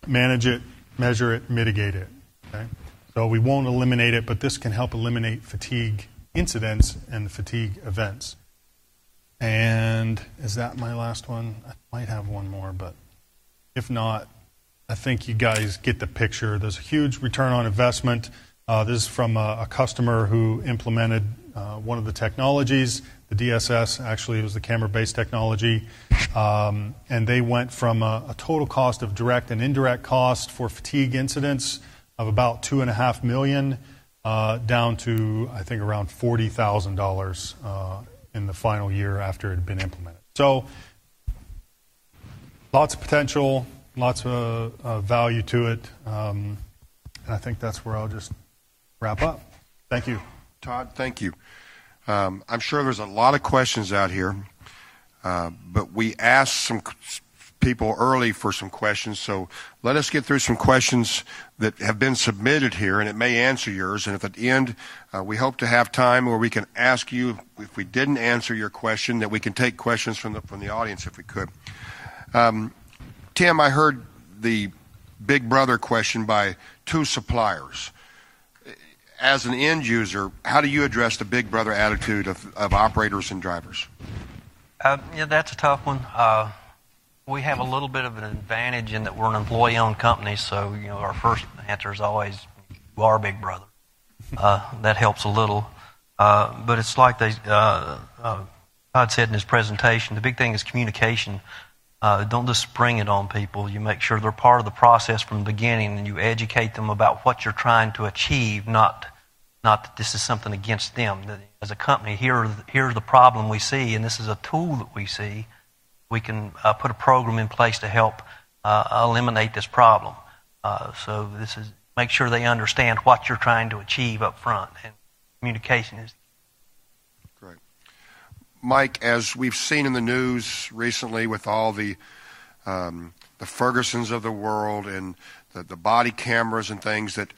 manage it, measure it, mitigate it. Okay? So we won't eliminate it, but this can help eliminate fatigue incidents and fatigue events. And is that my last one? I might have one more, but if not, I think you guys get the picture. There's a huge return on investment. This is from a customer who implemented one of the technologies. The DSS, actually, it was the camera-based technology. And they went from a total cost of direct and indirect cost for fatigue incidents of about $2.5 million down to, I think, around $40,000 in the final year after it had been implemented. So lots of potential, lots of value to it. And I think that's where I'll just wrap up. Thank you. Todd, thank you. I'm sure there's a lot of questions out here, but we asked some people early for some questions, so let us get through some questions that have been submitted here, and it may answer yours. And if at the end we hope to have time where we can ask you, if we didn't answer your question, that we can take questions from the audience if we could. Tim, I heard the Big Brother question by two suppliers. As an end user, how do you address the Big Brother attitude of operators and drivers? Yeah, that's a tough one. We have a little bit of an advantage in that we're an employee-owned company, so our first answer is always, "You are Big Brother." That helps a little, but it's like Todd said in his presentation, the big thing is communication. Don't just spring it on people. You make sure they're part of the process from the beginning, and you educate them about what you're trying to achieve, not that this is something against them. That as a company, here's the problem we see, and this is a tool that we see. We can put a program in place to help eliminate this problem. So this is make sure they understand what you're trying to achieve up front, and communication is. Great. Mike, as we've seen in the news recently with all the Fergusons of the world and the body cameras and things that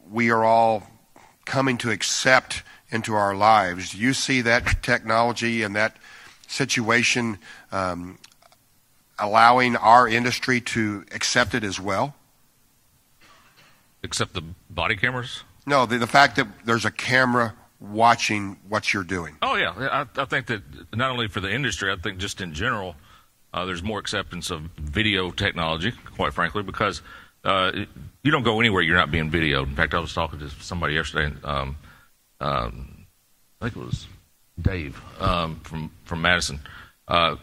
we are all coming to accept into our lives, do you see that technology and that situation allowing our industry to accept it as well? Except the body cameras? No, the fact that there's a camera watching what you're doing. Oh, yeah. I think that not only for the industry, I think just in general, there's more acceptance of video technology, quite frankly, because you don't go anywhere you're not being videoed. In fact, I was talking to somebody yesterday, I think it was Dave from Madison,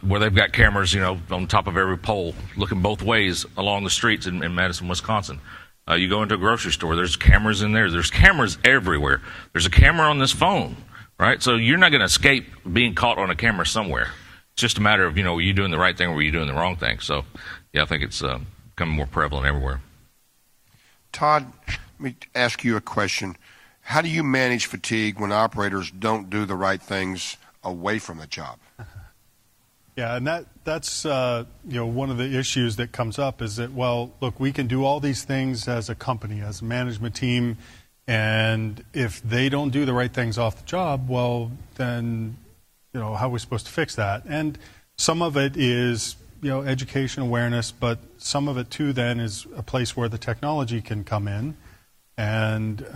where they've got cameras, on top of every pole, looking both ways along the streets in Madison, Wisconsin. You go into a grocery store, there's cameras in there. There's cameras everywhere. There's a camera on this phone, right? So you're not going to escape being caught on a camera somewhere. It's just a matter of, were you doing the right thing or were you doing the wrong thing? So, yeah, I think it's becoming more prevalent everywhere. Todd, let me ask you a question. How do you manage fatigue when operators don't do the right things away from the job? Yeah, and that's one of the issues that comes up is that, well, look, we can do all these things as a company, as a management team, and if they don't do the right things off the job, well, then, how are we supposed to fix that? And some of it is, education, awareness, but some of it, too, then is a place where the technology can come in. And,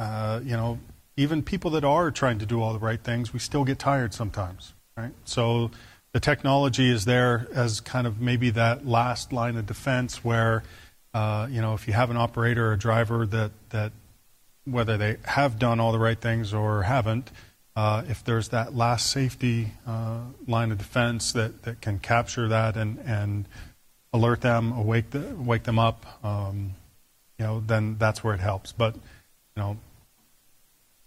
even people that are trying to do all the right things, we still get tired sometimes, right? So the technology is there as kind of maybe that last line of defense where, if you have an operator or a driver that whether they have done all the right things or haven't, if there's that last safety line of defense that can capture that and alert them, wake them up, then that's where it helps. But,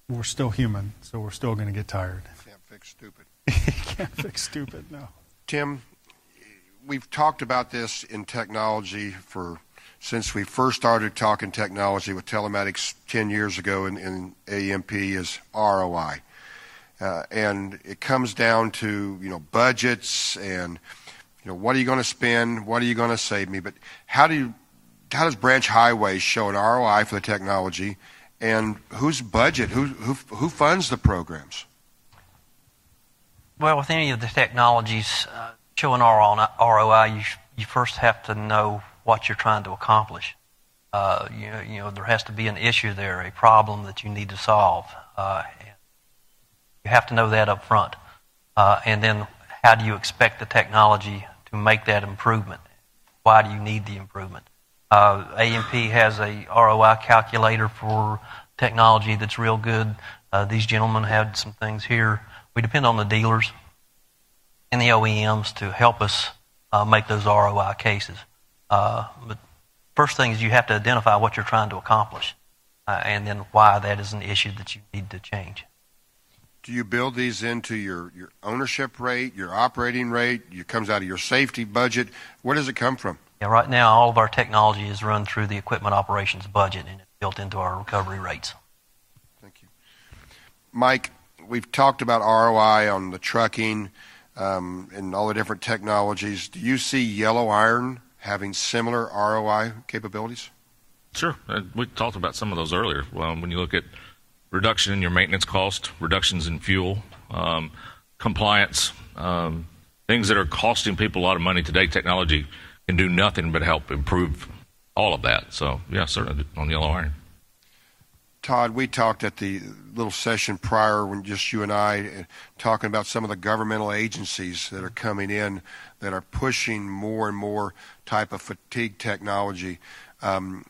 we're still human, so we're still going to get tired. Can't fix stupid. You can't fix stupid, no. Tim, we've talked about this in technology since we first started talking technology with telematics 10 years ago in AMP is ROI. And it comes down to, budgets and, what are you going to spend? What are you going to save me? But how does Branch Highway show an ROI for the technology? And whose budget, who funds the programs? Well, with any of the technologies showing ROI, you first have to know what you're trying to accomplish. There has to be an issue there, a problem that you need to solve. You have to know that up front. And then how do you expect the technology to make that improvement? Why do you need the improvement? AMP has a ROI calculator for technology that's real good. These gentlemen had some things here. We depend on the dealers and the OEMs to help us make those ROI cases. But first thing is you have to identify what you're trying to accomplish and then why that is an issue that you need to change. Do you build these into your ownership rate, your operating rate? It comes out of your safety budget. Where does it come from? Yeah, right now all of our technology is run through the equipment operations budget and it's built into our recovery rates. Thank you. Mike, we've talked about ROI on the trucking and all the different technologies. Do you see yellow iron having similar ROI capabilities? Sure. We talked about some of those earlier. When you look at reduction in your maintenance cost, reductions in fuel, compliance, things that are costing people a lot of money today, technology can do nothing but help improve all of that. So, yeah, certainly on yellow iron. Todd, we talked at the little session prior when just you and I talking about some of the governmental agencies that are coming in that are pushing more and more type of fatigue technology. Do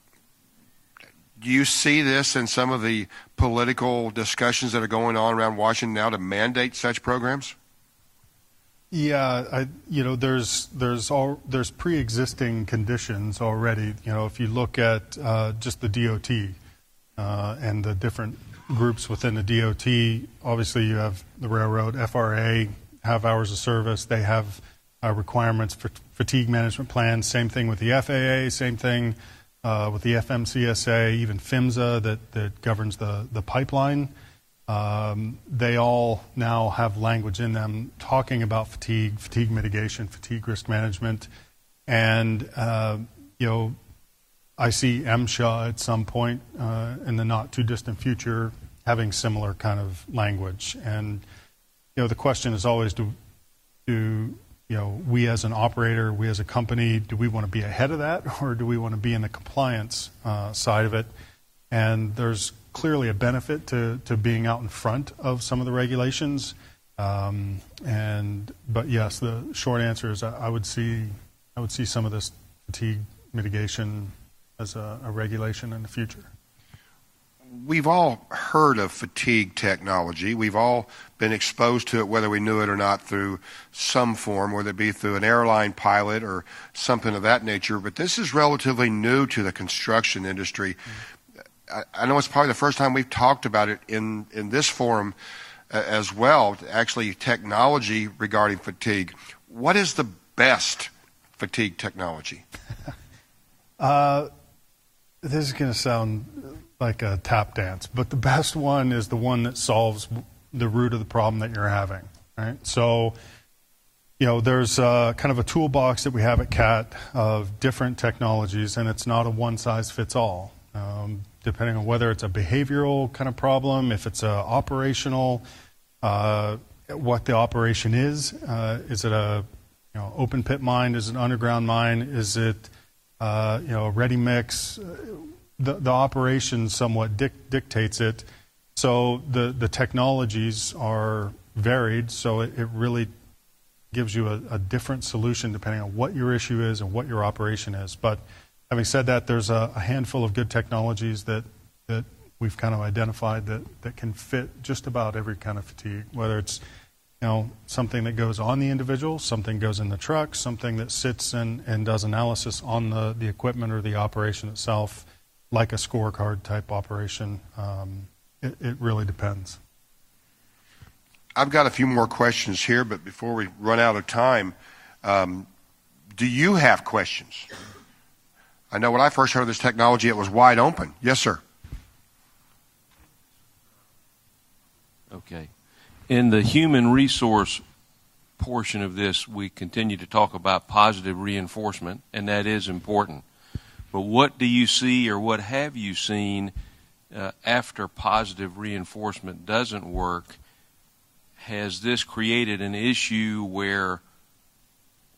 you see this in some of the political discussions that are going on around Washington now to mandate such programs? Yeah, there's pre-existing conditions already. If you look at just the DOT and the different groups within the DOT, obviously you have the railroad, FRA, have hours of service. They have requirements for fatigue management plans. Same thing with the FAA. Same thing with the FMCSA, even PHMSA that governs the pipeline. They all now have language in them talking about fatigue mitigation, fatigue risk management. And, I see MSHA at some point in the not too distant future having similar kind of language. And, the question is always, we as an operator, we as a company, do we want to be ahead of that, or do we want to be in the compliance side of it? And there's clearly a benefit to being out in front of some of the regulations. But yes, the short answer is I would see some of this fatigue mitigation as a regulation in the future. We've all heard of fatigue technology. We've all been exposed to it, whether we knew it or not, through some form, whether it be through an airline pilot or something of that nature. But this is relatively new to the construction industry. I know it's probably the first time we've talked about it in this forum as well, actually technology regarding fatigue. What is the best fatigue technology? This is going to sound like a tap dance, but the best one is the one that solves the root of the problem that you're having, right? So, there's kind of a toolbox that we have at CAT of different technologies, and it's not a one-size-fits-all. Depending on whether it's a behavioral kind of problem, if it's operational, what the operation is it a open pit mine, is it an underground mine, is it a ready mix? The operation somewhat dictates it. So the technologies are varied, so it really gives you a different solution depending on what your issue is and what your operation is. But having said that, there's a handful of good technologies that we've kind of identified that can fit just about every kind of fatigue, whether it's something that goes on the individual, something goes in the truck, something that sits and does analysis on the equipment or the operation itself, like a scorecard type operation. It really depends. I've got a few more questions here, but before we run out of time, do you have questions? I know when I first heard of this technology, it was wide open. Yes, sir. Okay. In the human resource portion of this, we continue to talk about positive reinforcement, and that is important. But what do you see, or what have you seen after positive reinforcement doesn't work? Has this created an issue where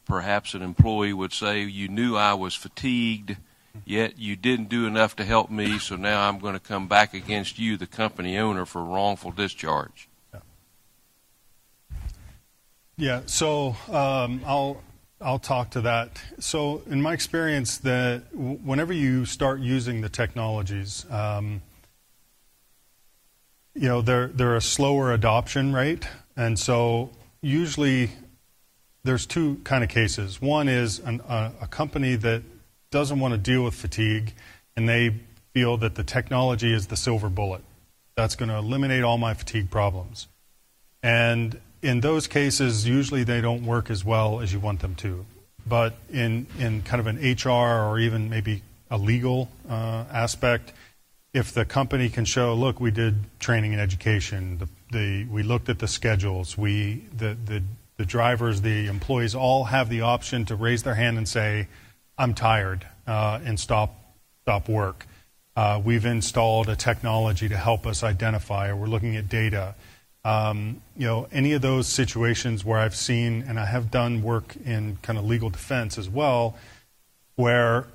perhaps an employee would say, you knew I was fatigued, yet you didn't do enough to help me, so now I'm going to come back against you, the company owner, for wrongful discharge? Yeah, so I'll talk to that. So in my experience, that whenever you start using the technologies, they're a slower adoption rate, and so usually there's two kind of cases. One is a company that doesn't want to deal with fatigue, and they feel that the technology is the silver bullet that's going to eliminate all my fatigue problems. And in those cases, usually they don't work as well as you want them to. But in kind of an HR or even maybe a legal aspect, if the company can show, look, we did training and education, we looked at the schedules, the drivers, the employees all have the option to raise their hand and say, I'm tired, and stop work. We've installed a technology to help us identify, or we're looking at data. Any of those situations where I've seen, and I have done work in kind of legal defense as well, where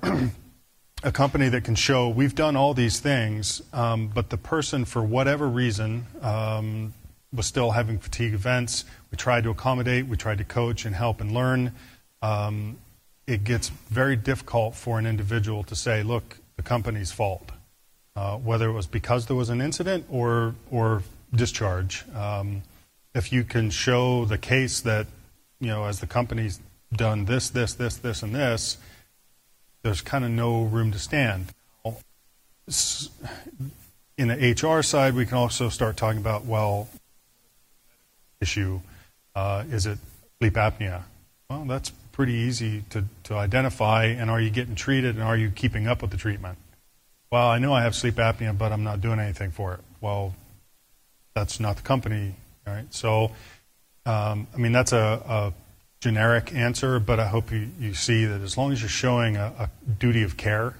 a company that can show we've done all these things, but the person, for whatever reason, was still having fatigue events. We tried to accommodate, we tried to coach and help and learn. It gets very difficult for an individual to say, look, the company's fault, whether it was because there was an incident or discharge. If you can show the case that as the company's done this, and this, there's kind of no room to stand. In the HR side, we can also start talking about, well, issue, is it sleep apnea? Well, that's pretty easy to identify, and are you getting treated, and are you keeping up with the treatment? Well, I know I have sleep apnea, but I'm not doing anything for it. Well, that's not the company, right? So, that's a generic answer, but I hope you see that as long as you're showing a duty of care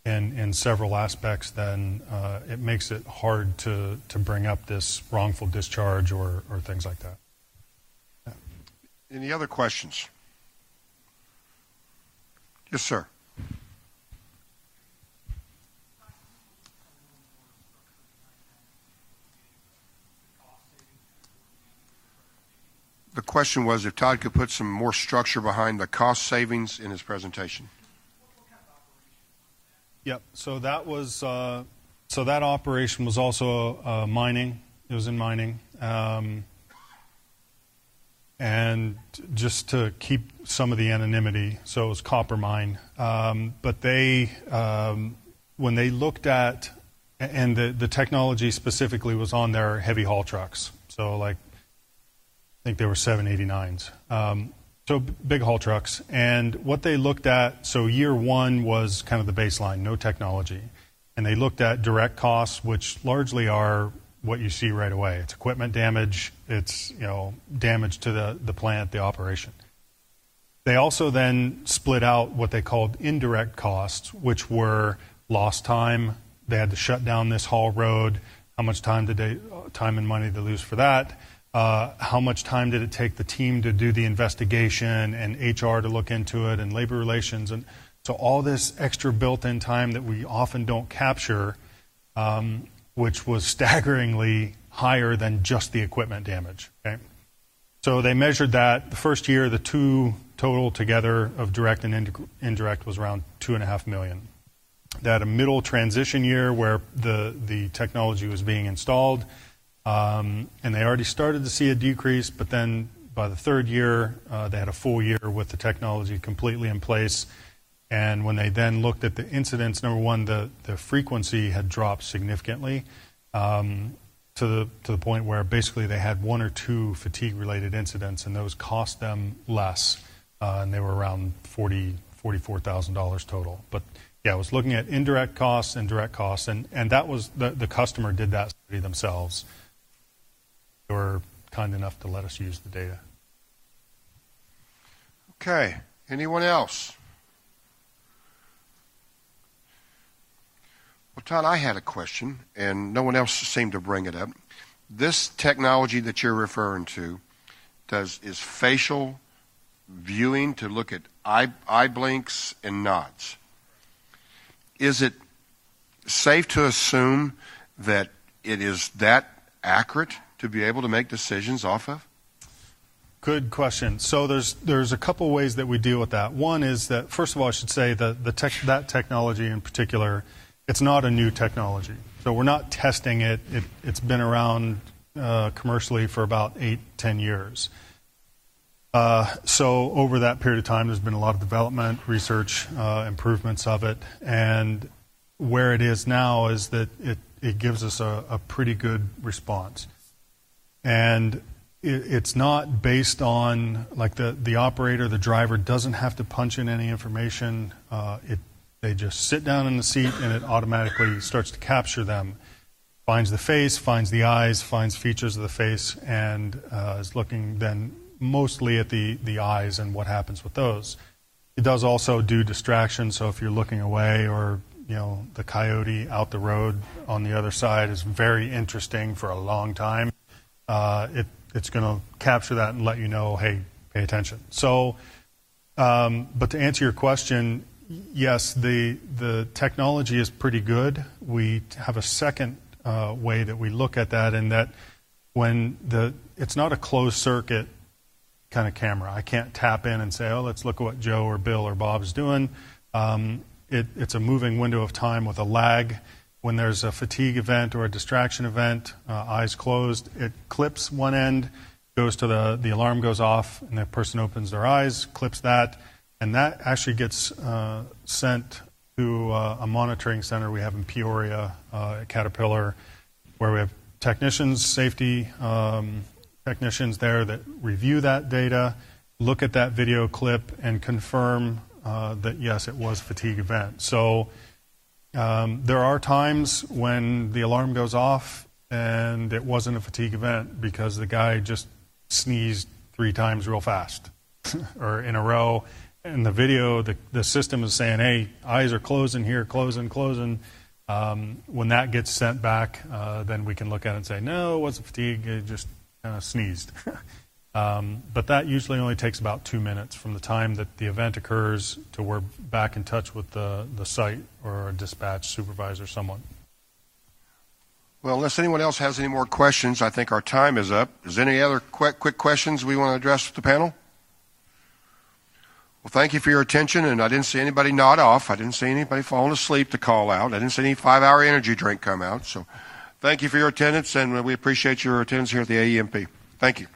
in several aspects, then it makes it hard to bring up this wrongful discharge or things like that. Yeah. Any other questions? Yes, sir. The question was if Todd could put some more structure behind the cost savings in his presentation. Yep. So that was that operation was also mining. It was in mining, and just to keep some of the anonymity. So it was copper mine. But they, when they looked at, and the technology specifically was on their heavy haul trucks. So I think they were 789s. So big haul trucks. And what they looked at, so year one was kind of the baseline, no technology. And they looked at direct costs, which largely are what you see right away. It's equipment damage, it's damage to the plant, the operation. They also then split out what they called indirect costs, which were lost time. They had to shut down this haul road. How much time and money did they lose for that? How much time did it take the team to do the investigation and HR to look into it and labor relations? And so all this extra built-in time that we often don't capture, which was staggeringly higher than just the equipment damage. Okay? So they measured that. The first year, the two total together of direct and indirect was around $2.5 million. They had a middle transition year where the technology was being installed. And they already started to see a decrease, but then by the third year, they had a full year with the technology completely in place. And when they then looked at the incidents, number one, the frequency had dropped significantly to the point where basically they had one or two fatigue-related incidents, and those cost them less, and they were around $44,000 total. But yeah, I was looking at indirect costs and direct costs, and that was the customer did that study themselves. They were kind enough to let us use the data. Okay. Anyone else? Well, Todd, I had a question, and no one else seemed to bring it up. This technology that you're referring to is facial viewing to look at eye blinks and nods. Is it safe to assume that it is that accurate to be able to make decisions off of? Good question. So there's a couple ways that we deal with that. One is that, first of all, I should say that that technology in particular, it's not a new technology. So we're not testing it. It's been around commercially for about 8-10 years. So over that period of time, there's been a lot of development, research, improvements of it. And where it is now is that it gives us a pretty good response. And it's not based on, like the operator, the driver doesn't have to punch in any information. They just sit down in the seat and it automatically starts to capture them. Finds the face, finds the eyes, finds features of the face, and is looking then mostly at the eyes and what happens with those. It does also do distraction, so if you're looking away or the coyote out the road on the other side is very interesting for a long time. It's going to capture that and let you know, hey, pay attention. So, but to answer your question, yes, the technology is pretty good. We have a second way that we look at that, in that when it's not a closed circuit kind of camera. I can't tap in and say, oh, let's look at what Joe or Bill or Bob is doing. It's a moving window of time with a lag. When there's a fatigue event or a distraction event, eyes closed, it clips one end, goes to the alarm goes off, and the person opens their eyes, clips that, and that actually gets sent to a monitoring center we have in Peoria at Caterpillar, where we have technicians, safety technicians there that review that data, look at that video clip, and confirm that, yes, it was a fatigue event. So there are times when the alarm goes off and it wasn't a fatigue event because the guy just sneezed 3 times real fast or in a row. In the video, the system is saying, hey, eyes are closing here, closing. When that gets sent back, then we can look at it and say, no, it wasn't fatigue, it just kind of sneezed. But that usually only takes about 2 minutes from the time that the event occurs to we're back in touch with the site or a dispatch supervisor or someone. Well, unless anyone else has any more questions, I think our time is up. Is there any other quick questions we want to address with the panel? Well, thank you for your attention, and I didn't see anybody nod off. I didn't see anybody falling asleep to call out. I didn't see any 5-hour energy drink come out. So thank you for your attendance, and we appreciate your attendance here at the AEMP. Thank you.